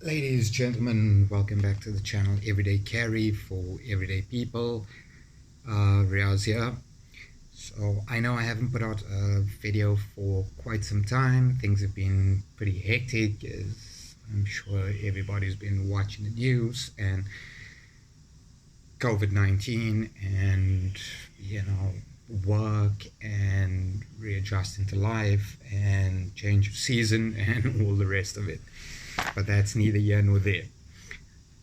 Ladies, gentlemen, welcome back to the channel Everyday Carry for everyday people. Riaz here. So I know I haven't put out a video for quite some time. Things have been pretty hectic, as I'm sure everybody's been watching the news, and COVID-19 and, work and readjusting to life and change of season and all the rest of it. But that's neither here nor there.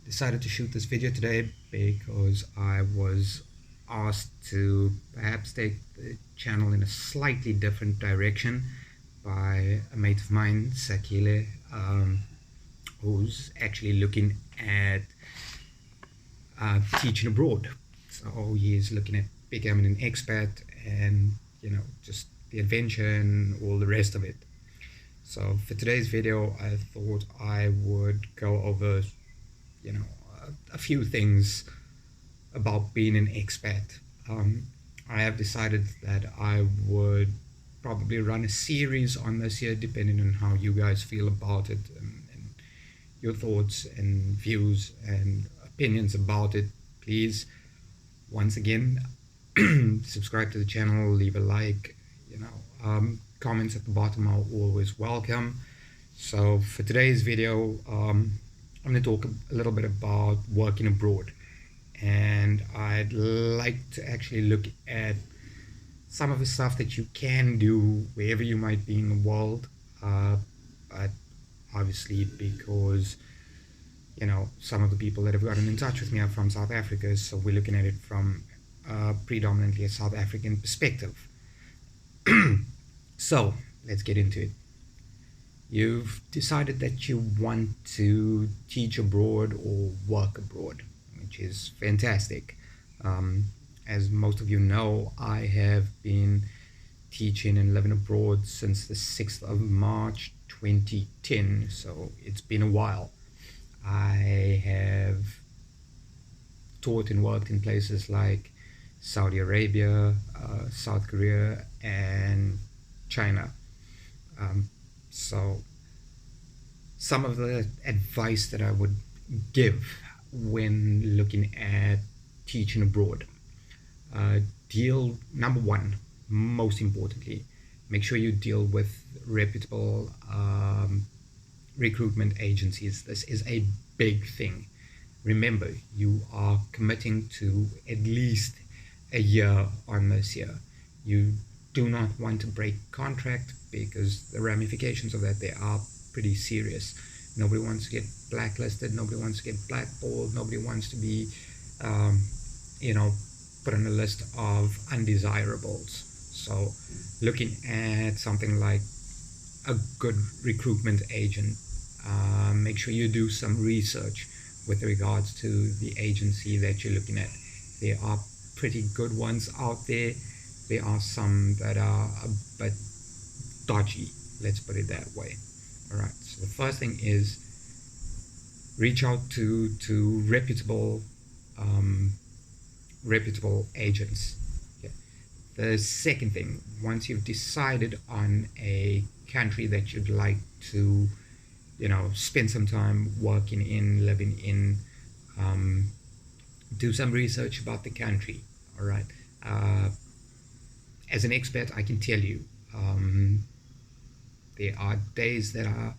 Decided to shoot this video today because I was asked to perhaps take the channel in a slightly different direction by a mate of mine, Sakile, who's actually looking at teaching abroad. So he's looking at becoming an expat and, just the adventure and all the rest of it. So for today's video, I thought I would go over, a few things about being an expat. I have decided that I would probably run a series on this here, depending on how you guys feel about it and your thoughts and views and opinions about it. Please, once again, subscribe to the channel, leave a like, comments at the bottom are always welcome. So for today's video, I'm going to talk a little bit about working abroad, and I'd like to actually look at some of the stuff that you can do wherever you might be in the world, but obviously because some of the people that have gotten in touch with me are from South Africa, so we're looking at it from predominantly a South African perspective. So let's get into it. You've decided that you want to teach abroad or work abroad, which is fantastic. As most of you know, I have been teaching and living abroad since the 6th of March 2010, so it's been a while. I have taught and worked in places like Saudi Arabia, South Korea, and China. So some of the advice that I would give when looking at teaching abroad, number one, most importantly, make sure you deal with reputable recruitment agencies. This is a big thing. Remember, you are committing to at least a year on this year. You do not want to break contract, because the ramifications of that, they are pretty serious. Nobody wants to get blacklisted, nobody wants to get blackballed, nobody wants to be put on a list of undesirables. So looking at something like a good recruitment agent, make sure you do some research with regards to the agency that you're looking at. There are pretty good ones out there. There are some that are a bit dodgy, let's put it that way. All right, so the first thing is reach out to reputable agents. Okay. The second thing, once you've decided on a country that you'd like to spend some time working in, living in, do some research about the country. All right. As an expat, I can tell you, there are days that are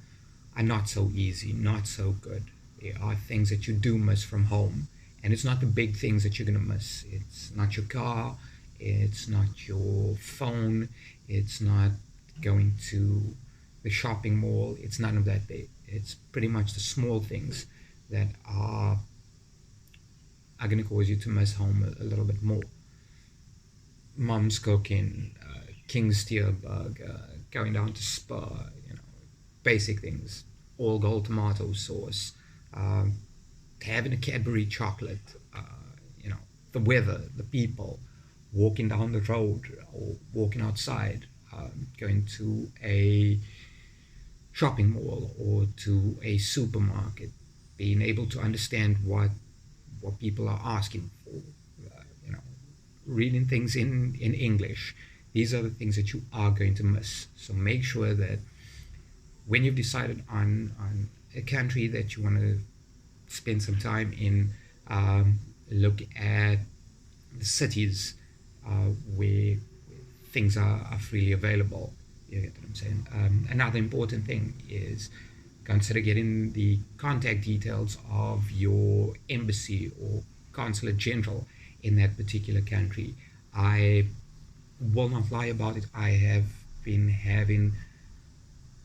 not so easy, not so good. There are things that you do miss from home, and it's not the big things that you're going to miss. It's not your car, it's not your phone, it's not going to the shopping mall, it's none of that there. It's pretty much the small things that are going to cause you to miss home a little bit more. Mom's cooking, King's Steerburger, going down to Spur, basic things, all gold tomato sauce, having a Cadbury chocolate, the weather, the people, walking down the road or walking outside, going to a shopping mall or to a supermarket, being able to understand what people are asking for, reading things in English. These are the things that you are going to miss. So make sure that when you've decided on a country that you want to spend some time in, look at the cities where things are freely available. You get what I'm saying? Another important thing is consider getting the contact details of your embassy or consulate general in that particular country. I will not lie about it. I've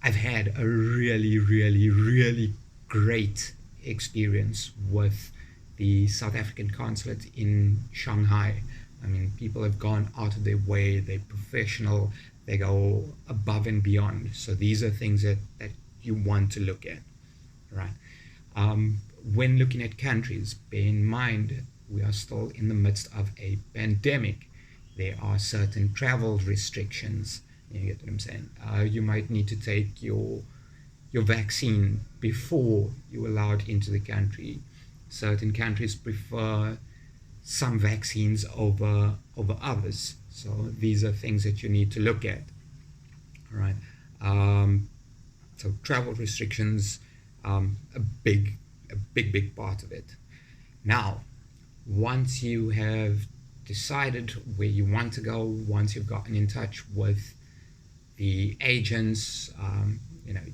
had a really, really, really great experience with the South African consulate in Shanghai. I mean, people have gone out of their way, they're professional, they go above and beyond. So these are things that you want to look at, right? When looking at countries, bear in mind we are still in the midst of a pandemic. There are certain travel restrictions. You get what I'm saying? You might need to take your vaccine before you're allowed into the country. Certain countries prefer some vaccines over others. So these are things that you need to look at. All right. So travel restrictions, a big part of it. Now, once you have decided where you want to go, once you've gotten in touch with the agents,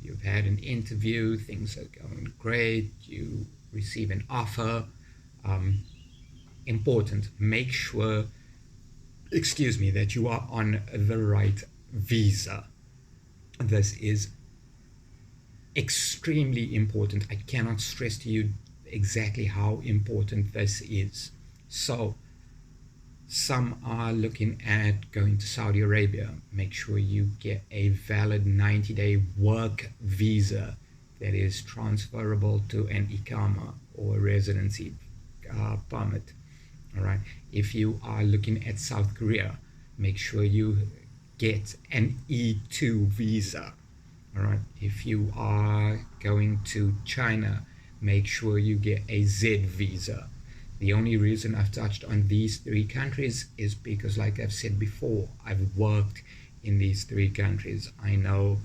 you've had an interview, things are going great, you receive an offer. Important, make sure, that you are on the right visa. This is extremely important. I cannot stress to you exactly how important this is. So, some are looking at going to Saudi Arabia. Make sure you get a valid 90-day work visa that is transferable to an Iqama or a residency permit. All right. If you are looking at South Korea, make sure you get an E2 visa. All right. If you are going to China, make sure you get a Z visa. The only reason I've touched on these three countries is because, like I've said before, I've worked in these three countries. I know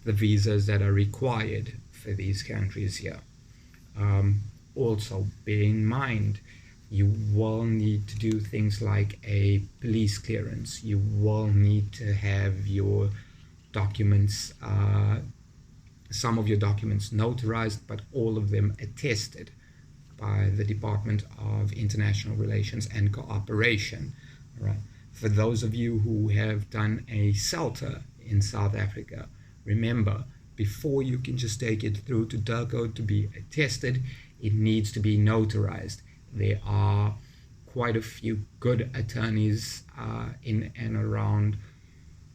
the visas that are required for these countries here. Also, bear in mind, you will need to do things like a police clearance. You will need to have your documents, some of your documents notarized, but all of them attested by the Department of International Relations and Cooperation. All right. For those of you who have done a CELTA in South Africa, remember, before you can just take it through to DIRCO to be attested, it needs to be notarized. There are quite a few good attorneys in and around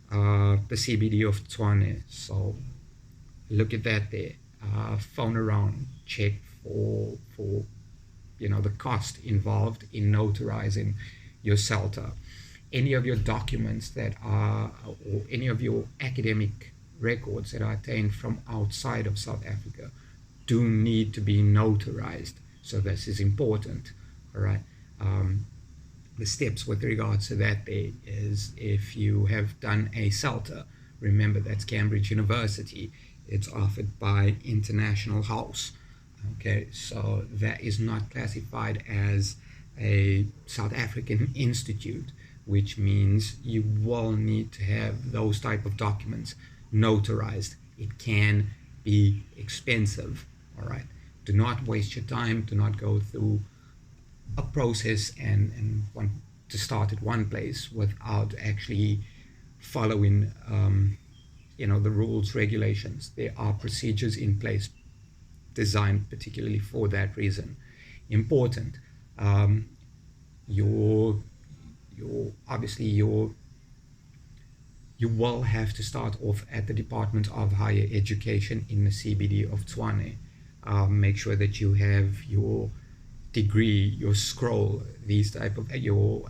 the CBD of Tshwane. So look at that there. Phone around, check for the cost involved in notarizing your CELTA. Any of your documents that are, or any of your academic records that are attained from outside of South Africa do need to be notarized. So this is important. All right. The steps with regards to that there is, if you have done a CELTA, remember that's Cambridge University. It's offered by International House. Okay, so that is not classified as a South African institute, which means you will need to have those type of documents notarized. It can be expensive. All right, do not waste your time. Do not go through a process and want to start at one place without actually following the rules, regulations. There are procedures in place designed particularly for that reason. Important. You will have to start off at the Department of Higher Education in the CBD of Tshwane. Make sure that you have your degree, your scroll, these type of your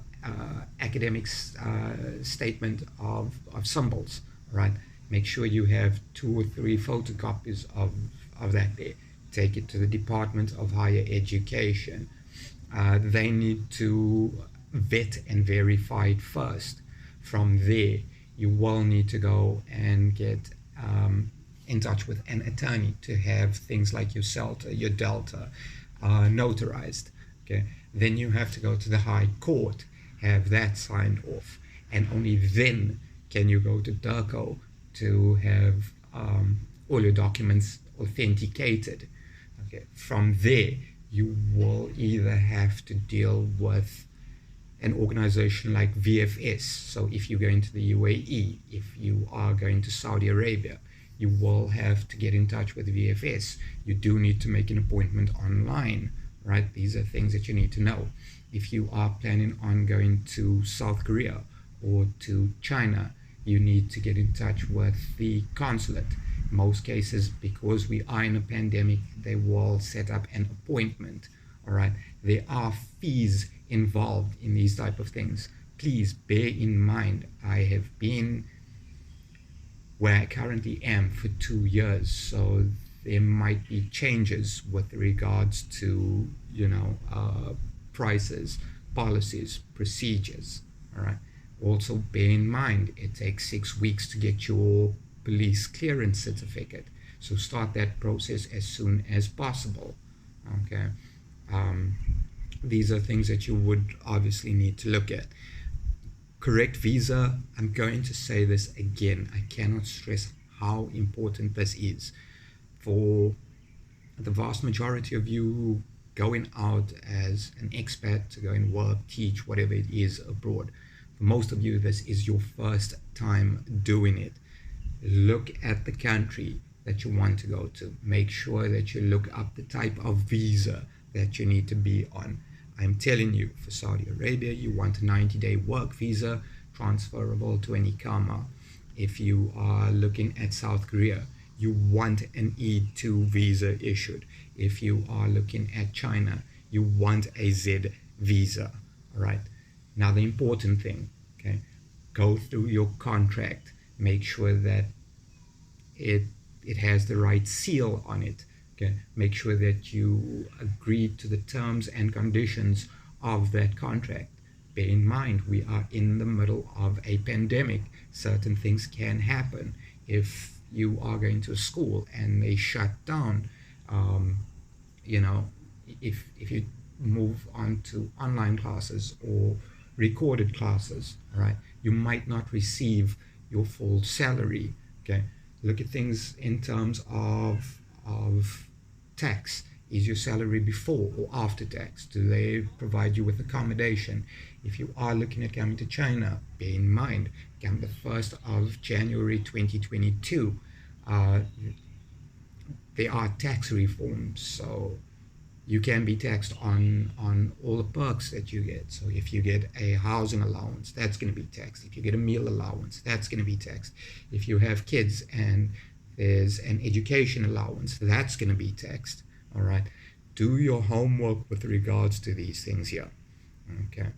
academic statement of symbols, right? Make sure you have 2 or 3 photocopies of that there. Take it to the Department of Higher Education. They need to vet and verify it first. From there, you will need to go and get in touch with an attorney to have things like your CELTA, your Delta notarized. Okay, then you have to go to the High Court, have that signed off, and only then can you go to DIRCO to have all your documents authenticated. Okay, from there you will either have to deal with an organization like VFS. So if you go into the UAE, if you are going to Saudi Arabia, you will have to get in touch with VFS. You do need to make an appointment online, right? These are things that you need to know. If you are planning on going to South Korea or to China, you need to get in touch with the consulate. In most cases, because we are in a pandemic, they will set up an appointment, all right? There are fees involved in these type of things. Please bear in mind, I have been where I currently am for 2 years, so there might be changes with regards to, prices, policies, procedures, all right? Also bear in mind, it takes 6 weeks to get your police clearance certificate, so start that process as soon as possible. Okay, these are things that you would obviously need to look at. Correct visa, I'm going to say this again, I cannot stress how important this is. For the vast majority of you going out as an expat to go and work, teach, whatever it is abroad, for most of you this is your first time doing it. Look at the country that you want to go to. Make sure that you look up the type of visa that you need to be on. I'm telling you, for Saudi Arabia, you want a 90-day work visa transferable to an Iqama. If you are looking at South Korea, you want an E2 visa issued. If you are looking at China, you want a Z visa. All right. Now the important thing, okay, go through your contract. Make sure that it has the right seal on it. Okay, make sure that you agree to the terms and conditions of that contract. Bear in mind, we are in the middle of a pandemic. Certain things can happen. If you are going to a school and they shut down, if you move on to online classes or recorded classes, right, you might not receive your full salary. Okay, look at things in terms of tax. Is your salary before or after tax? Do they provide you with accommodation? If you are looking at coming to China, bear in mind, come the 1st of January 2022, there are tax reforms, so you can be taxed on all the perks that you get. So if you get a housing allowance, that's going to be taxed. If you get a meal allowance, that's going to be taxed. If you have kids and there's an education allowance, that's going to be taxed. All right, do your homework with regards to these things here. Okay,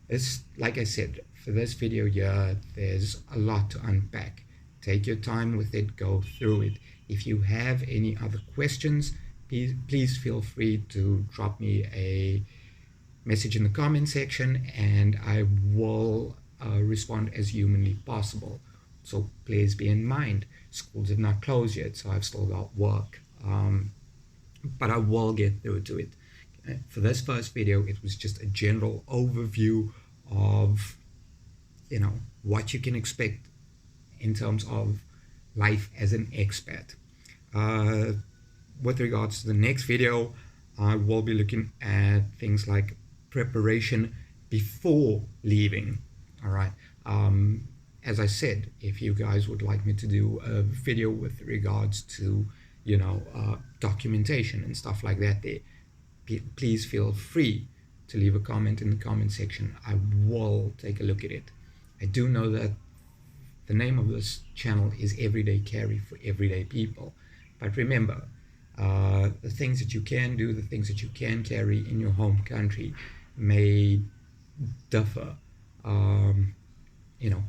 it's like I said, for this video here, there's a lot to unpack. Take your time with it, go through it. If you have any other questions, please feel free to drop me a message in the comment section, and I will respond as humanly possible. So please be in mind, schools have not closed yet, so I've still got work, but I will get through to it. Okay. For this first video, it was just a general overview of what you can expect in terms of life as an expat. With regards to the next video, I will be looking at things like preparation before leaving. All right. As I said, if you guys would like me to do a video with regards to, documentation and stuff like that, please feel free to leave a comment in the comment section. I will take a look at it. I do know that the name of this channel is Everyday Carry for Everyday People. But remember, the things that you can do, the things that you can carry in your home country may differ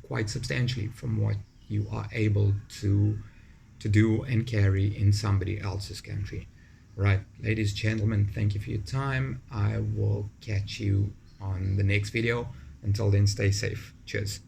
quite substantially from what you are able to do and carry in somebody else's country. Right, ladies and gentlemen, thank you for your time. I will catch you on the next video. Until then, stay safe. Cheers.